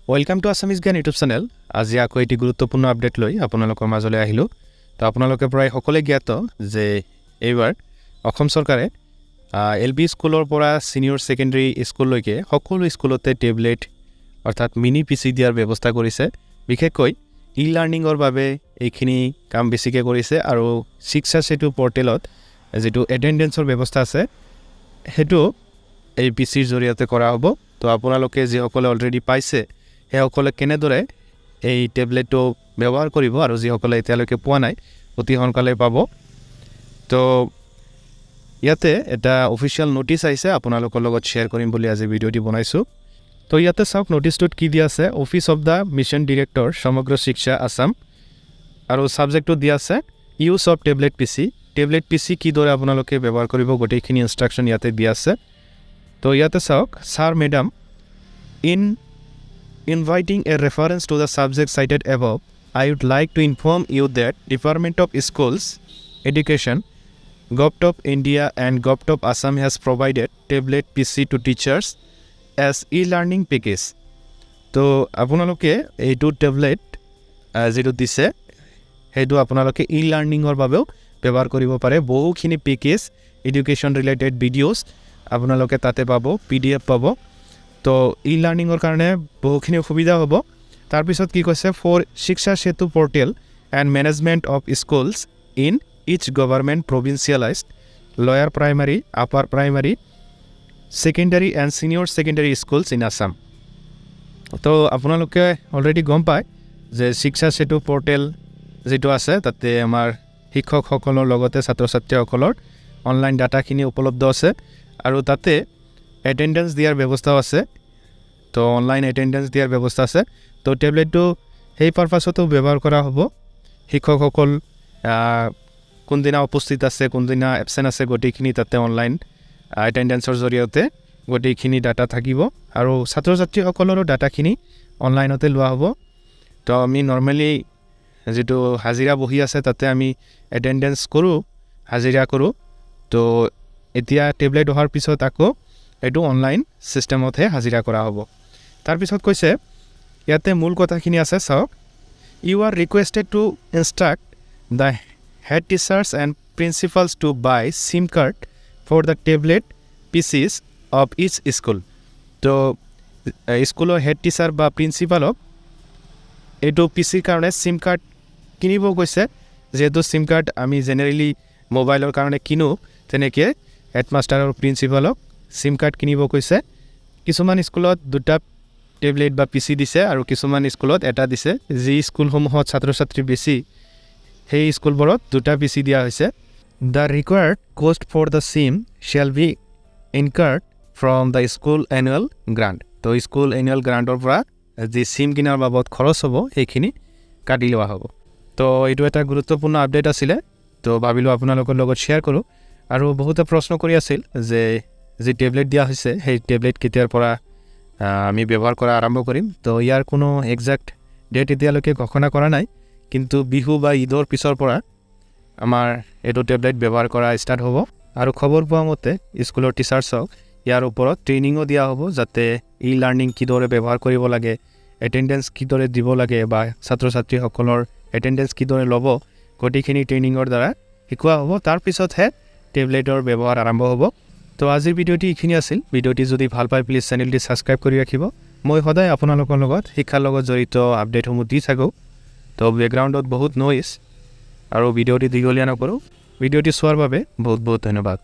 Welcome to Assamese Gyan YouTube channel. আজি আকৌ এটি গুৰুত্বপূৰ্ণ আপডেট লৈ আপোনালোকৰ মাজলৈ আহিলো। তো আপোনালোকে প্ৰায় সকলোৱে জ্ঞাত যে এইবাৰ অসম চৰকাৰে এলপি স্কুলৰ পৰা সিনিয়ৰ সেকেন্ডাৰী স্কুললৈকে সকলো স্কুলতে টেবলেট অৰ্থাৎ মিনি পিসি দিয়াৰ ব্যৱস্থা কৰিছে। বিশেষকৈ ই লাৰ্নিংৰ বাবে এইখিনি কাম বেছিকৈ কৰিছে আৰু শিক্ষা সেতু পৰ্টেলত যেটো এটেন্ডেন্সৰ ব্যৱস্থা আছে হেতু এই পিসিৰ জৰিয়তে কৰা হ'ব। তো আপোনালোকে যে সকলে অলৰেডি পাইছে হে সকলে কেনেদৰে এই টেবলেটটো ব্যৱহাৰ কৰিব আৰু যে সকলে এতিয়ালৈকে পোৱা নাই অতি সোনকালে পাব। তো ইয়াতে এটা অফিচিয়াল নোটিছ আহিছে আপোনালোকৰ লগত শেয়াৰ কৰিম বুলি আজি ভিডিঅ'টি বনাইছো। তো ইয়াতে চাওক নোটিছটোত কি দিয়া আছে, office of the mission director Samagra Shiksha Assam আৰু সাবজেক্টটো দিয়া আছে use of tablet PC. Tablet PC কি দৰে আপোনালোকে ব্যৱহাৰ কৰিব গোটেইখিনি ইনষ্ট্ৰাকচন ইয়াতে দিয়া আছে। তো ইয়াতে চাওক, sir madam inviting a reference to the subject cited above, I would like to inform you that Department of Schools Education, Govt of India and Govt of Assam has provided tablet PC to teachers as e-learning package. তো আপোনালোকে এইটো tablet যেটো দিছে হেতু আপোনালোকে ই-লাৰ্নিংৰ বাবেও ব্যৱহাৰ কৰিব পাৰে। বহুখিনি পেকেজ এডুকেশ্যন ৰিলেটেড ভিডিঅ'ছ আপোনালোকে তাতে পাব, PDF পাব। তো ই লাৰ্নিংৰ কাৰণে বহুখিনি সুবিধা হ'ব। তাৰ পিছত কি কৈছে, for Shiksha Setu portal and management of schools in each government provincialised lower primary, upper primary, secondary and senior secondary schools in Assam. তো আপোনালোকে অলৰেডি গম পায় যে শিক্ষা সেতু পৰ্টেল যেটো আছে তাতে আমাৰ শিক্ষকসকলৰ লগতে ছাত্ৰ ছাত্ৰীসকলৰ অনলাইন ডাটাখিনি উপলব্ধ আছে আৰু তাতে এটেন্ডেন্স দিয়াৰ ব্যৱস্থাও আছে। তো অনলাইন এটেন্ডেন্স দিয়াৰ ব্যৱস্থা আছে। তো টেবলেটটো সেই পাৰপাছতো ব্যৱহাৰ কৰা হ'ব। শিক্ষকসকল কোনদিনা উপস্থিত আছে, কোনদিনা এবসেন্ট আছে, গোটেইখিনি তাতে অনলাইন এটেন্ডেন্সৰ জৰিয়তে গোটেইখিনি ডাটা থাকিব আৰু ছাত্ৰ ছাত্ৰীসকলৰো ডাটাখিনি অনলাইনতে লোৱা হ'ব। তো আমি নৰ্মেলি যেটো হাজিৰা বহি আছে তাতে আমি এটেন্ডেন্স কৰোঁ, হাজিৰা কৰোঁ। তো এতিয়া টেবলেট অহাৰ পিছত আকৌ এইটো অনলাইন সিস্টেমতহে হাজিৰা কৰা হ'ব। তাৰ পিছত কৈছে ইয়াতে মূল কথাখিনি আছে চাওক, you are requested to instruct the head teachers and principals to buy SIM card for the tablet PCs of each school. তো স্কুলৰ হেড টিচাৰ বা প্ৰিন্সিপালক এইটো পিচিৰ কাৰণে সিম কাৰ্ড কিনিব কৈছে। যিহেতু সিম কাৰ্ড আমি জেনেৰেলি মোবাইলৰ কাৰণে কিনো, তেনেকৈ হেডমাষ্টাৰ আৰু প্ৰিন্সিপালক সিম কাৰ্ড কিনিব কৈছে। কিছুমান স্কুলত দুটা টেবলেট বা পিচি দিছে আৰু কিছুমান স্কুলত এটা দিছে। যি স্কুলসমূহত ছাত্ৰ ছাত্ৰী বেছি সেই স্কুলবোৰত দুটা পিচি দিয়া হৈছে। The required cost for the SIM shall be incurred from the school annual grant. তো স্কুল এনুৱেল গ্ৰাণ্টৰ পৰা যি সিম কিনাৰ বাবদ খৰচ হ'ব সেইখিনি কাটি লোৱা হ'ব। তো এইটো এটা গুৰুত্বপূৰ্ণ আপডেট আছিলে। তো ভাবিলোঁ আপোনালোকৰ লগত শ্বেয়াৰ কৰোঁ। আৰু বহুতে প্ৰশ্ন কৰি আছিল যে যি টেবলেট দিয়া হৈছে সেই টেবলেট কেতিয়াৰ পৰা আমি ব্যৱহাৰ কৰা আৰম্ভ কৰিম। তো ইয়াৰ কোনো একজেক্ট ডেট এতিয়ালৈকে ঘোষণা কৰা নাই, কিন্তু বিহু বা ঈদৰ পিছৰ পৰা আমাৰ এইটো টেবলেট ব্যৱহাৰ কৰা ষ্টাৰ্ট হ'ব। আৰু খবৰ পোৱা মতে স্কুলৰ টিচাৰ্ছক ইয়াৰ ওপৰত ট্ৰেইনিঙো দিয়া হ'ব, যাতে ই লাৰ্নিং কিদৰে ব্যৱহাৰ কৰিব লাগে, এটেন্ডেন্স কিদৰে দিব লাগে বা ছাত্ৰ ছাত্ৰীসকলৰ এটেন্ডেন্স কিদৰে ল'ব, গোটেইখিনি ট্ৰেইনিঙৰ দ্বাৰা শিকোৱা হ'ব। তাৰ পিছতহে টেবলেটৰ ব্যৱহাৰ আৰম্ভ হ'ব। তো আজিৰ ভিডিঅ'টি এইখিনি আছিল। ভিডিঅ'টি যদি ভাল পায় প্লিজ চেনেলটি ছাবস্ক্ৰাইব কৰি ৰাখিব। মই সদায় আপোনালোকৰ লগত শিক্ষাৰ লগত জড়িত আপডেটসমূহ দি থাকোঁ। তো বেকগ্ৰাউণ্ডত বহুত নইজ আৰু ভিডিঅ'টি দীঘলীয়া নকৰোঁ। ভিডিঅ'টি চোৱাৰ বাবে বহুত বহুত ধন্যবাদ।